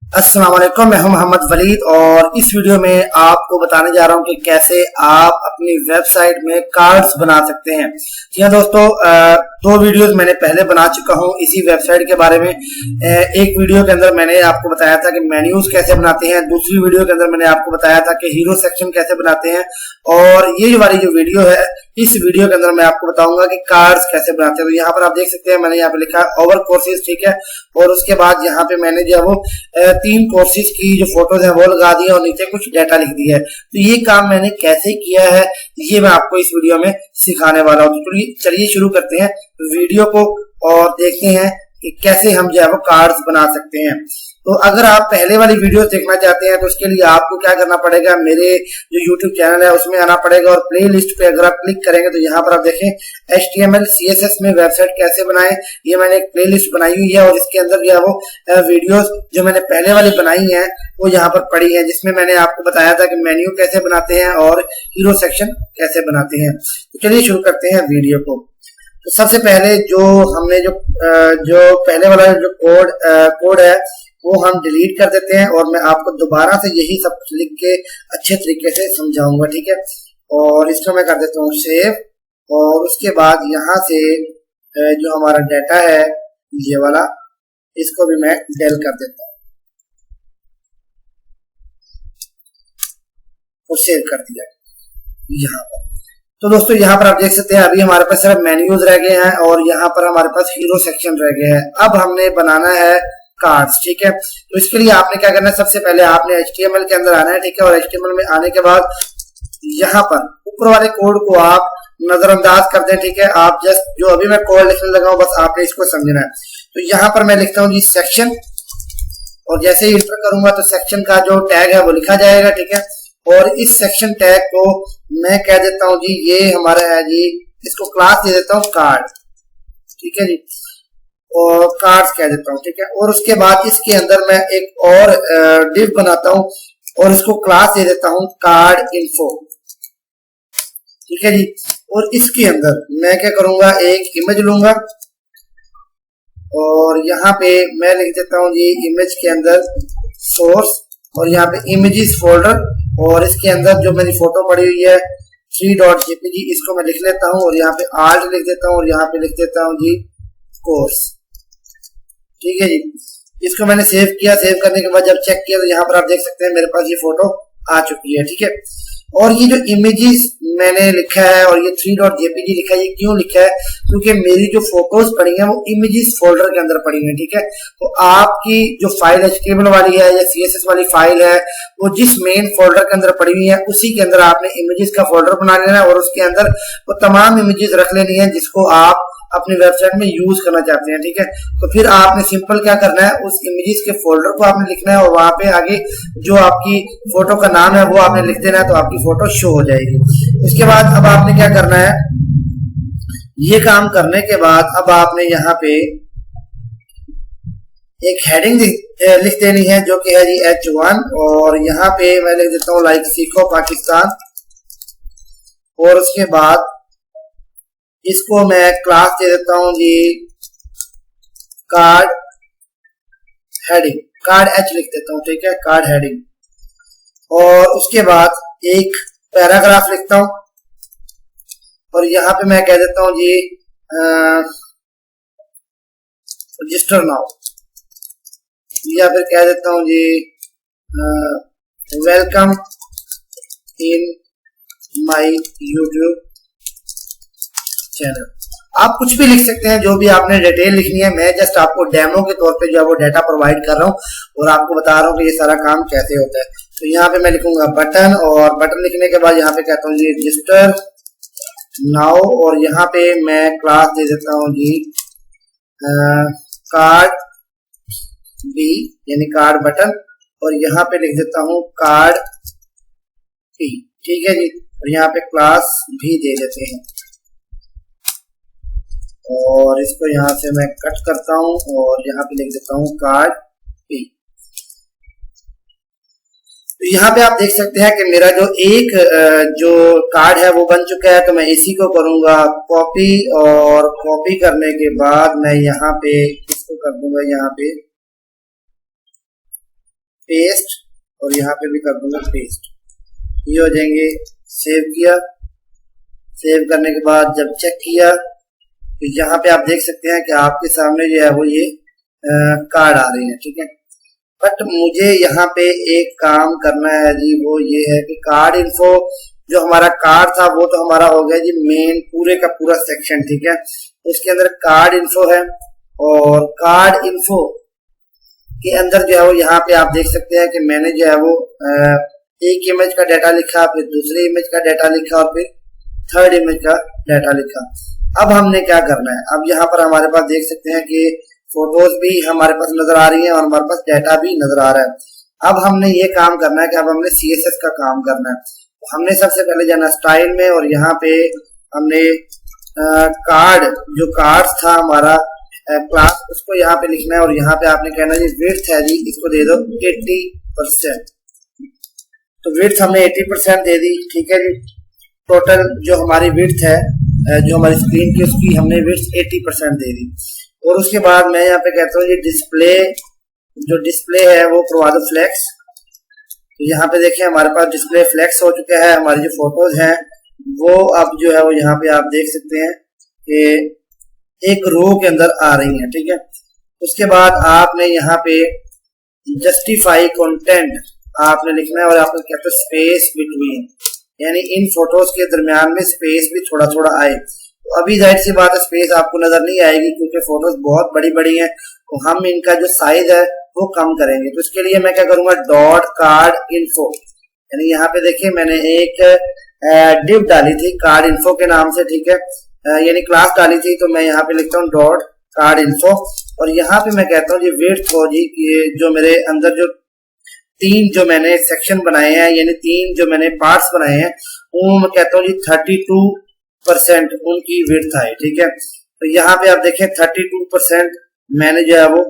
अस्सलाम वालेकुम, मैं हूं मोहम्मद वलीद और इस वीडियो में आपको बताने जा रहा हूं कि कैसे आप अपनी वेबसाइट में कार्ड्स बना सकते हैं। जी हाँ दोस्तों, दो वीडियोस मैंने पहले बना चुका हूं इसी वेबसाइट के बारे में। एक वीडियो के अंदर मैंने आपको बताया था कि मेन्यूज कैसे बनाते हैं, दूसरी वीडियो के अंदर मैंने आपको बताया था कि हीरो सेक्शन कैसे बनाते हैं, और ये वाली जो वीडियो है इस वीडियो के अंदर मैं आपको बताऊंगा कि कार्ड्स कैसे बनाते हैं। तो यहाँ पर आप देख सकते हैं मैंने यहाँ पे लिखा है ओवर कोर्सेज, ठीक है, और उसके बाद यहाँ पे मैंने जो है वो 3 कोर्सेज की जो फोटोज है वो लगा दी है और नीचे कुछ डाटा लिख दिया है। तो ये काम मैंने कैसे किया है ये मैं आपको इस वीडियो में सिखाने वाला हूँ। तो चलिए शुरू करते हैं वीडियो को और देखते हैं कि कैसे हम जो है वो कार्ड्स बना सकते हैं। तो अगर आप पहले वाली वीडियो देखना चाहते हैं तो उसके लिए आपको क्या करना पड़ेगा, मेरे जो YouTube चैनल है उसमें आना पड़ेगा और प्ले लिस्ट पे अगर आप क्लिक करेंगे तो यहाँ पर आप देखें HTML CSS में वेबसाइट कैसे बनाएं, ये मैंने एक प्ले लिस्ट बनाई हुई है और इसके अंदर जो है वो वीडियोस जो मैंने पहले वाली बनाई है वो यहाँ पर पड़ी है, जिसमें मैंने आपको बताया था कि मेन्यू कैसे बनाते हैं और हीरो सेक्शन कैसे बनाते हैं। तो चलिए शुरू करते हैं वीडियो को। तो सबसे पहले जो हमने जो पहले वाला जो कोड है वो हम डिलीट कर देते हैं और मैं आपको दोबारा से यही सब लिख के अच्छे तरीके से समझाऊंगा, ठीक है। और इसको मैं कर देता हूँ सेव और उसके बाद यहाँ से जो हमारा डाटा है ये वाला, इसको भी मैं डेल कर देता हूँ और सेव कर दिया यहाँ पर। तो दोस्तों यहाँ पर आप देख सकते हैं अभी हमारे पास सिर्फ मेन्यूज रह गए हैं और यहाँ पर हमारे पास हीरो सेक्शन रह गए हैं। अब हमने बनाना है कार्ड्स, ठीक है। तो इसके लिए आपने क्या करना है, सबसे पहले आपने HTML के अंदर आना है, ठीक है, और HTML में आने के बाद यहाँ पर ऊपर वाले कोड को आप नजरअंदाज कर दें, ठीक है। आप जस्ट जो अभी मैं कोड लिखने लगा हूँ बस आपने इसको समझना है। तो यहाँ पर मैं लिखता हूँ जी सेक्शन और जैसे ही इंटर करूंगा तो सेक्शन का जो टैग है वो लिखा जाएगा, ठीक है। और इस सेक्शन टैग को मैं कह देता हूँ जी ये हमारा है जी, इसको क्लास दे देता हूँ कार्ड, ठीक है जी, और कार्ड्स कह देता हूँ, ठीक है। और उसके बाद इसके अंदर मैं एक और डिव बनाता हूँ और इसको क्लास दे देता हूँ कार्ड इन्फो, ठीक है जी। और इसके अंदर मैं क्या करूंगा, एक इमेज लूंगा और यहाँ पे मैं लिख देता हूँ जी इमेज के अंदर सोर्स और यहाँ पे इमेजेस फोल्डर, और इसके अंदर जो मेरी फोटो पड़ी हुई है 3.jpg इसको मैं लिख लेता हूँ और यहाँ पे आर्ट लिख देता हूँ और यहाँ पे लिख देता हूँ जी कोर्स, ठीक है जी। इसको मैंने सेव किया, सेव करने के बाद जब चेक किया तो यहाँ पर आप देख सकते हैं मेरे पास ये फोटो आ चुकी है, ठीक है। और ये जो इमेजेस मैंने लिखा है और ये 3.jpg लिखा है, ये क्यों लिखा है, क्योंकि मेरी जो फोटोज पड़ी हैं वो इमेजेस फोल्डर के अंदर पड़ी हैं, ठीक है। तो आपकी जो फाइल HTML वाली है या CSS वाली फाइल है वो जिस मेन फोल्डर के अंदर पड़ी हुई है उसी के अंदर आपने इमेजेस का फोल्डर बना लेना है और उसके अंदर वो तमाम इमेजेस रख लेनी है जिसको आप अपनी वेबसाइट में यूज करना चाहते हैं, ठीक है। तो फिर आपने सिंपल क्या करना है, उस इमेजेस के फोल्डर को आपने लिखना है और वहां पे आगे जो आपकी फोटो का नाम है वो आपने लिख देना है तो आपकी फोटो शो हो जाएगी। उसके बाद अब आपने क्या करना है, ये काम करने के बाद अब आपने यहाँ पे एक हेडिंग लिख देनी है जो कि है जी H1 और यहाँ पे मैं लिख देता हूँ लाइक सीखो पाकिस्तान, और उसके बाद इसको मैं क्लास दे देता हूँ जी कार्ड हेडिंग, कार्ड H लिख देता हूँ, ठीक है, कार्ड हेडिंग। और उसके बाद एक पैराग्राफ लिखता हूँ और यहाँ पे मैं कह देता हूँ जी रजिस्टर नाउ, या फिर कह देता हूँ जी welcome in my YouTube channel. आप कुछ भी लिख सकते हैं, जो भी आपने डिटेल लिखनी है। मैं जस्ट आपको डेमो के तौर पे जो है वो डाटा प्रोवाइड कर रहा हूँ और आपको बता रहा हूँ कि ये सारा काम कैसे होता है। तो यहाँ पे मैं लिखूंगा बटन और बटन लिखने के बाद यहाँ पे कहता हूँ जी रजिस्टर नाउ और यहाँ पे मैं क्लास दे देता हूँ जी कार्ड बी यानी कार्ड बटन, और यहाँ पे लिख देता हूँ कार्ड पी, ठीक है जी, और यहाँ पे क्लास भी दे देते हैं और इसको यहाँ से मैं कट करता हूँ और यहाँ पे लिख देता हूँ कार्ड पी। तो यहाँ पे आप देख सकते हैं कि मेरा जो कार्ड है वो बन चुका है। तो मैं इसी को करूंगा कॉपी और कॉपी करने के बाद मैं यहाँ पे इसको कर दूंगा यहाँ पे पेस्ट और यहाँ पे भी कर दूंगा पेस्ट। ये हो जाएंगे। सेव किया, सेव करने के बाद जब चेक किया तो यहाँ पे आप देख सकते हैं कि आपके सामने जो है वो ये कार्ड आ रहे हैं, ठीक है। बट मुझे यहाँ पे एक काम करना है जी, वो ये है कि कार्ड इन्फो जो हमारा कार्ड था वो तो हमारा हो गया जी मेन पूरे का पूरा सेक्शन, ठीक है। उसके अंदर कार्ड इन्फो है और कार्ड इन्फो के अंदर जो है वो यहाँ पे आप देख सकते हैं कि मैंने जो है वो एक इमेज का डाटा लिखा, फिर दूसरे इमेज का डाटा लिखा और फिर थर्ड इमेज का डाटा लिखा। अब हमने क्या करना है, अब यहाँ पर हमारे पास देख सकते हैं कि फोटोज भी हमारे पास नजर आ रही हैं और हमारे पास डाटा भी नजर आ रहा है। अब हमने ये काम करना है कि अब हमने CSS का काम करना है। हमने सबसे पहले जाना स्टाइल में और यहाँ पे हमने कार्ड जो कार्ड था हमारा क्लास उसको यहाँ पे लिखना है और यहाँ पे आपने कहना जी विड्थ है जी, इसको दे दो 80%। तो विड्थ हमने 80% दे दी, ठीक है जी। टोटल जो हमारी विड्थ है जो हमारी स्क्रीन की उसकी हमने विड्थ 80% दे दी। और उसके बाद मैं यहाँ पे कहता हूँ ये डिस्प्ले जो डिस्प्ले है वो करवा दो फ्लेक्स। यहाँ पे देखें हमारे पास डिस्प्ले फ्लेक्स हो चुका है। हमारी जो फोटोज हैं वो अब जो है वो यहाँ पे आप देख सकते हैं कि एक रो के अंदर आ रही हैं, ठीक है। उसके बाद आपने यहाँ पे जस्टिफाई कंटेंट आपने लिखना है और आपने कहते हैं स्पेस बिटवीन, यानी इन फोटोज के दरमियान में स्पेस भी थोड़ा थोड़ा आए। तो अभी जाहिर सी बात है स्पेस आपको नजर नहीं आएगी क्योंकि फोटोज बहुत बड़ी बड़ी हैं, तो हम इनका जो साइज है वो कम करेंगे। तो इसके लिए मैं क्या करूंगा, डॉट कार्ड इन्फो, यानी यहाँ पे देखिए मैंने एक डिव डाली थी कार्ड इन्फो के नाम से, ठीक है, यानी क्लास डाली थी। तो मैं यहाँ पे लिखता हूँ डॉट कार्ड इन्फो और यहाँ पे मैं कहता हूँ ये विड्थ हो जी, ये जो मेरे अंदर जो तीन जो मैंने सेक्शन बनाए हैं यानी तीन जो मैंने पार्ट्स बनाए हैं वो मैं कहता हूँ जी 32% उनकी विड्थ आए, ठीक है। तो यहाँ पे आप देखें 32% मैंने जो है वो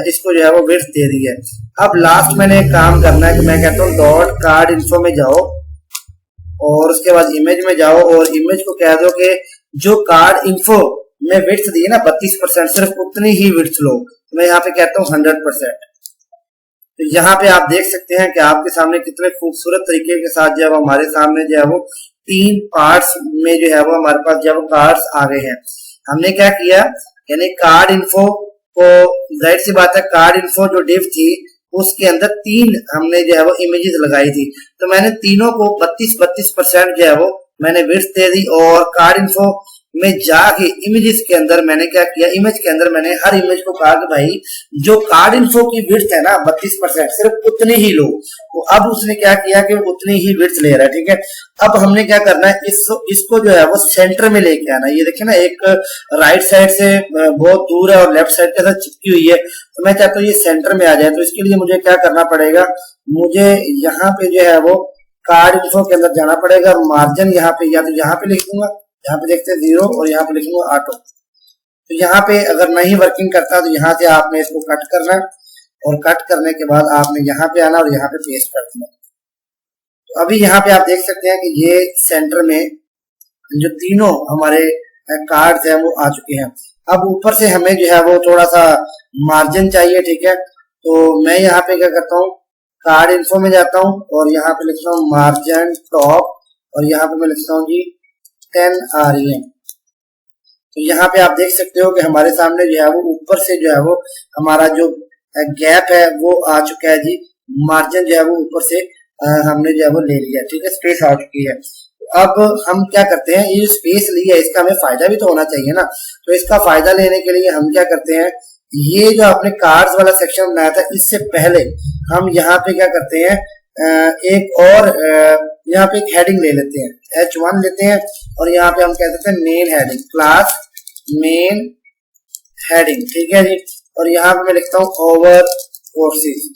इसको जो है वो विड्थ दे दी है। अब लास्ट मैंने एक काम करना है कि मैं कहता हूँ डॉट कार्ड इन्फो में जाओ और उसके बाद इमेज में जाओ और इमेज को कह दो कि जो कार्ड इन्फो में विड्थ दी है ना 32%, सिर्फ उतनी ही विड्थ लो। मैं यहाँ पे कहता हूँ 100%। तो यहाँ पे आप देख सकते हैं कि आपके सामने कितने खूबसूरत तरीके के साथ जो है हमारे सामने जो है वो तीन पार्ट्स में जो है वो हमारे पास जो है वो कार्ड्स आ गए हैं। हमने क्या किया, यानी कार्ड इन्फो को जाहिर सी बात है कार्ड इन्फो जो डिव थी उसके अंदर तीन हमने जो है वो इमेजेस लगाई थी। तो मैंने तीनों को 32% जो है वो मैंने विड्थ दे दी और कार्ड इन्फो में जाके इमेजेस के अंदर मैंने क्या किया, इमेज के अंदर मैंने हर इमेज को कहा कि भाई जो कार्ड इन्फो की विड्थ है ना 32%, सिर्फ उतनी ही लो। तो अब उसने क्या किया कि उतनी ही विड्थ ले रहा है, ठीक है। अब हमने क्या करना है, इसको जो है वो सेंटर में लेके आना है। ये देखिए ना एक राइट साइड से बहुत दूर है और लेफ्ट साइड के साथ चिपकी हुई है, तो मैं चाहता हूँ ये सेंटर में आ जाए। तो इसके लिए मुझे क्या करना पड़ेगा, मुझे यहाँ पे जो है वो कार्ड इन्फो के अंदर जाना पड़ेगा और मार्जिन यहाँ पे या तो यहाँ पे लिख दूंगा, यहाँ पे देखते हैं 0 और यहाँ पे लिखूंगा ऑटो। तो यहाँ पे अगर नहीं वर्किंग करता तो यहाँ से आपने इसको कट करना और कट करने के बाद आपने यहाँ पे आना और यहाँ पे पेस्ट कर देना। तो अभी यहाँ पे आप देख सकते हैं कि ये सेंटर में जो तीनों हमारे कार्ड्स हैं वो आ चुके हैं। अब ऊपर से हमें जो है वो थोड़ा सा मार्जिन चाहिए, ठीक है। तो मैं यहाँ पे क्या करता हूँ, कार्ड इन्फो में जाता हूँ और यहाँ पे लिखता हूँ मार्जिन टॉप और यहाँ पे मैं लिखता हूँ जी 10 REM। तो यहाँ पे आप देख सकते हो कि हमारे सामने जो है वो ऊपर से जो है वो हमारा जो गैप है वो आ चुका है जी। मार्जिन जो है वो ऊपर से हमने जो है वो ले लिया, ठीक है, स्पेस आ चुकी है। अब हम क्या करते हैं, ये स्पेस ली है इसका हमें फायदा भी तो होना चाहिए ना। तो इसका फायदा लेने के लिए हम क्या करते हैं, ये जो आपने कार्ड्स वाला सेक्शन बनाया था इससे पहले हम यहाँ पे क्या करते हैं, एक और यहाँ पे एक हेडिंग ले लेते हैं, H1 लेते हैं और यहाँ पे हम कह देते हैं main heading, class main heading, ठीक है जी। और यहाँ पे मैं लिखता हूँ ओवर कोर्सेज,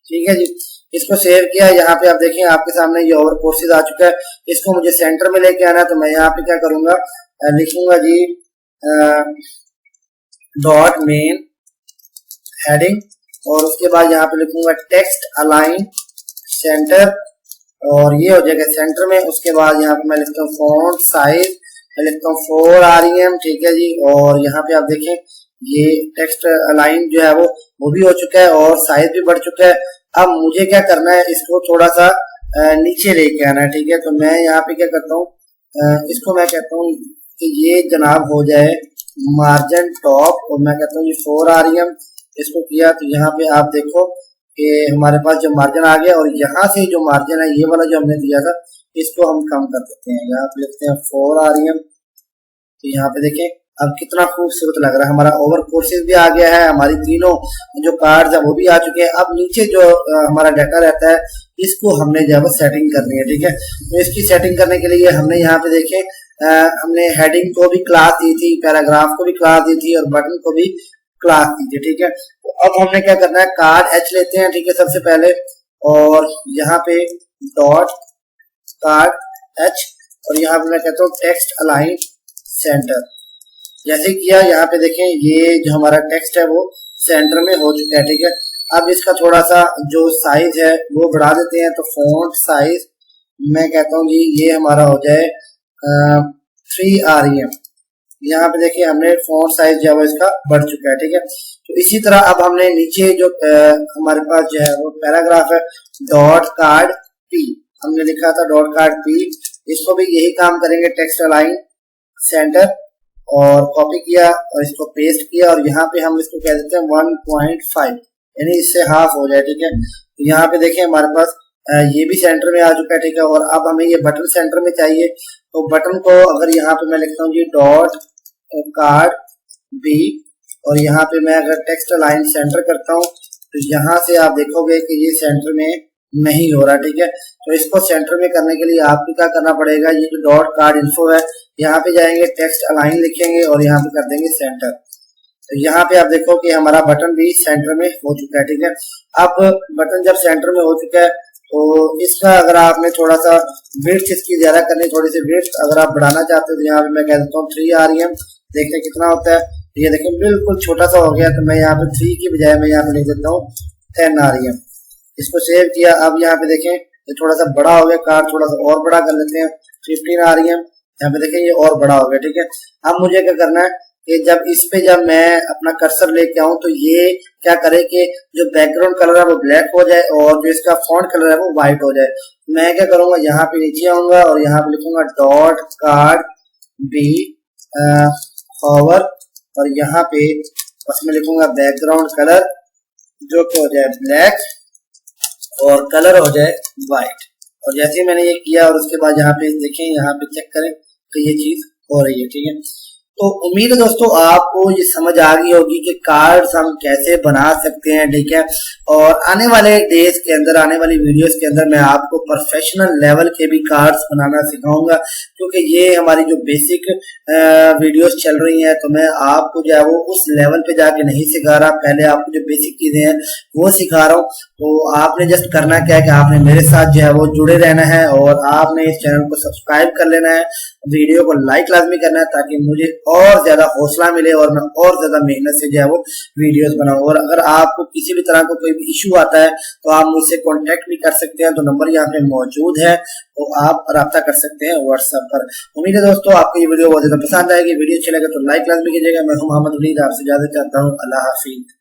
ठीक है जी। इसको सेव किया, यहाँ पे आप देखें आपके सामने ये ओवर कोर्सेज आ चुका है। इसको मुझे सेंटर में लेके आना है, तो मैं यहाँ पे क्या करूंगा, लिखूंगा जी डॉट मेन हेडिंग और उसके बाद यहाँ पे लिखूंगा टेक्स्ट अलाइन सेंटर और ये हो जाएगा सेंटर में। उसके बाद यहाँ पे मैं लिखता हूँ फॉन्ट साइज, मैं लिखता हूँ 4 REM, ठीक है जी। और यहाँ पे आप देखें ये टेक्स्ट अलाइन जो है वो भी हो चुका है और साइज भी बढ़ चुका है। अब मुझे क्या करना है, इसको थोड़ा सा नीचे लेके आना है। ठीक है, तो मैं यहाँ पे क्या करता हूँ, इसको मैं कहता हूँ कि ये जनाब हो जाए मार्जिन टॉप, और मैं कहता हूँ ये 4 rem। इसको किया तो यहाँ पे आप देखो कि हमारे पास जो मार्जिन आ गया, और यहाँ से जो मार्जिन है ये वाला जो हमने दिया था इसको हम कम कर देते हैं। यहाँ पे लिखते हैं 4 rem। तो यहाँ पे देखें अब कितना खूबसूरत लग रहा है, हमारा ओवर कोर्सेज भी आ गया है, हमारी तीनों जो कार्ड्स है वो भी आ चुके हैं। अब नीचे जो हमारा डाटा रहता है इसको हमने जो है सेटिंग करनी है। ठीक है, तो इसकी सेटिंग करने के लिए हमने यहाँ पे देखें हमने हेडिंग को भी क्लास दी थी, पैराग्राफ को भी क्लास दी थी, और बटन को भी क्लास दी थी। ठीक है, तो अब हमने क्या करना है, कार्ड एच लेते हैं। ठीक है, सबसे पहले, और यहाँ पे डॉट कार्ड एच, और यहाँ पे मैं कहता हूँ टेक्स्ट अलाइन सेंटर। जैसे किया यहाँ पे देखें ये जो हमारा टेक्स्ट है वो सेंटर में हो चुका है। ठीक है, अब इसका थोड़ा सा जो साइज है वो बढ़ा देते हैं। तो फॉन्ट साइज मैं कहता हूँ जी ये हमारा हो जाए 3 rem। यहाँ पे देखिए हमने फॉन्ट साइज जो है वो इसका बढ़ चुका है। ठीक है, तो इसी तरह अब हमने नीचे जो हमारे पास जो है वो पैराग्राफ है, डॉट कार्ड पी हमने लिखा था, डॉट कार्ड पी, इसको भी यही काम करेंगे, टेक्स्ट अलाइन सेंटर, और कॉपी किया और इसको पेस्ट किया, और यहाँ पे हम इसको कह देते हैं 1.5, यानी इससे हाफ हो जाए। ठीक है, तो यहाँ पे देखें हमारे पास ये भी सेंटर में आ चुका है। ठीक है, और अब हमें ये बटन सेंटर में चाहिए। तो बटन को अगर यहाँ पे मैं लिखता हूँ जी डॉट कार्ड बी, और यहाँ पे मैं अगर टेक्स्ट अलाइन सेंटर करता हूँ तो यहाँ से आप देखोगे कि ये सेंटर में नहीं हो रहा। ठीक है, तो इसको सेंटर में करने के लिए आपको क्या करना पड़ेगा, ये जो डॉट कार्ड इन्फो है यहाँ पे जाएंगे, टेक्स्ट अलाइन लिखेंगे और यहाँ पे कर देंगे सेंटर। तो यहाँ पे आप देखो कि हमारा बटन भी सेंटर में हो चुका है। ठीक है, अब बटन जब सेंटर में हो चुका है तो इसका अगर आपने थोड़ा सा विड्थ इसकी ज्यादा करनी, थोड़ी सी विड्थ अगर आप बढ़ाना चाहते हो तो यहाँ पे मैं कह देता हूँ 3 rem। देखते कितना होता है, ये देखें बिल्कुल छोटा सा हो गया। तो मैं यहाँ पे 3 की बजाय मैं यहाँ पे लिख देता हूँ 10 rem। इसको सेव किया, अब यहाँ पे देखें ये थोड़ा सा बड़ा हो गया, कार्ड थोड़ा सा और बड़ा कर लेते हैं 15 rem। यहाँ पे देखें ये और बड़ा हो गया। ठीक है, अब मुझे क्या करना है कि जब इस पे जब मैं अपना कर्सर लेके आऊं तो ये क्या करे कि जो बैकग्राउंड कलर है वो ब्लैक हो जाए और जो इसका फॉन्ट कलर है वो व्हाइट हो जाए। मैं क्या करूंगा, यहाँ पे नीचे आऊंगा और यहाँ पे लिखूंगा डॉट कार्ड बी हॉवर, और यहाँ पे उसमें लिखूंगा बैकग्राउंड कलर जो कि हो जाए ब्लैक और कलर हो जाए व्हाइट। और जैसे ही मैंने ये किया और उसके बाद यहाँ पे देखें, यहाँ पे चेक करें तो ये चीज हो रही है। ठीक है, तो उम्मीद है दोस्तों आपको ये समझ आ गई होगी कि कार्ड्स हम कैसे बना सकते हैं। ठीक है, और आने वाले डेज के अंदर, आने वाली वीडियोस के अंदर मैं आपको प्रोफेशनल लेवल के भी कार्ड्स बनाना सिखाऊंगा, क्योंकि ये हमारी जो बेसिक वीडियोस चल रही हैं तो मैं आपको जो है वो उस लेवल पे जाके नहीं सिखा रहा, पहले आपको जो बेसिक चीजें हैं वो सिखा रहा हूँ। तो आपने जस्ट करना क्या है कि आपने मेरे साथ जो है वो जुड़े रहना है और आपने इस चैनल को सब्सक्राइब कर लेना है, वीडियो को लाइक लाजमी करना है, ताकि मुझे और ज्यादा हौसला मिले और मैं और ज्यादा मेहनत से जो है वो वीडियोस बनाऊं। और अगर आपको किसी भी तरह का कोई भी इशू आता है तो आप मुझसे कांटेक्ट भी कर सकते हैं, तो नंबर यहाँ पे मौजूद है, तो आप राब्ता कर सकते हैं व्हाट्सएप पर। उम्मीद है दोस्तों आपको ये वीडियो बहुत ज्यादा पसंद आएगी। वीडियो अच्छी लगे तो लाइक लाजमी कीजिएगा। मैं हूं मोहम्मद वलीद, आपसे इजाजत चाहता हूँ। अल्लाह हाफिज।